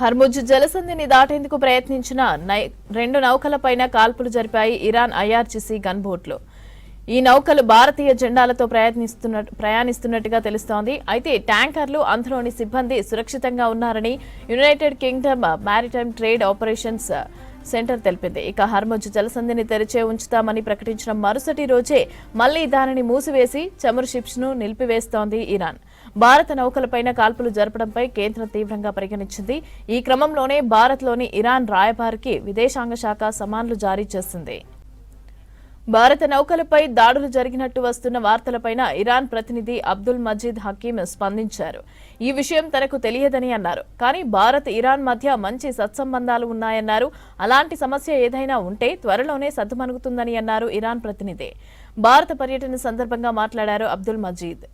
Hormuz జలసంధిని దాటేందుకు ప్రయత్నించిన రెండు నౌకలపైన కాల్పులు జరిపాయి ఇరాన్ ఐఆర్జీసీ గన్బోట్లు. ఈ నౌకలు భారతీయ జెండాలతో ప్రయాణిస్తున్నట్టుగా తెలుస్తోంది. అయితే ట్యాంకర్లు, అందులోని సిబ్బంది సురక్షితంగా ఉన్నారని United Kingdom maritime trade operations centre తెలిపింది. ఇక హర్ముజ్ జలసంధిని తెరిచే ఉంచుతామని ప్రకటించిన మరుసటి రోజే మళ్లీ దానిని మూసివేసి చమురు షిప్స్ ను నిలిపివేస్తోంది ఇరాన్. భారత నౌకలపైన కాల్పులు జరపడంపై కేంద్రం తీవ్రంగా పరిగణించింది. ఈ క్రమంలోనే భారత్లోని ఇరాన్ రాయబారికి విదేశాంగ శాఖ సమన్లు జారీ చేసింది. భారత నౌకలపై దాడులు జరిగినట్టు వస్తున్న వార్తలపైన ఇరాన్ ప్రతినిధి అబ్దుల్ మజీద్ హకీమ్ స్పందించారు. ఈ విషయం తనకు తెలియదని అన్నారు. కానీ భారత్, ఇరాన్ మధ్య మంచి సత్సంబంధాలు ఉన్నాయన్నారు. అలాంటి సమస్య ఏదైనా ఉంటే త్వరలోనే సద్దుమణుగుతుందని అన్నారు ఇరాన్ ప్రతినిధి. భారత పర్యటన సందర్భంగా మాట్లాడారు అబ్దుల్ మజీద్.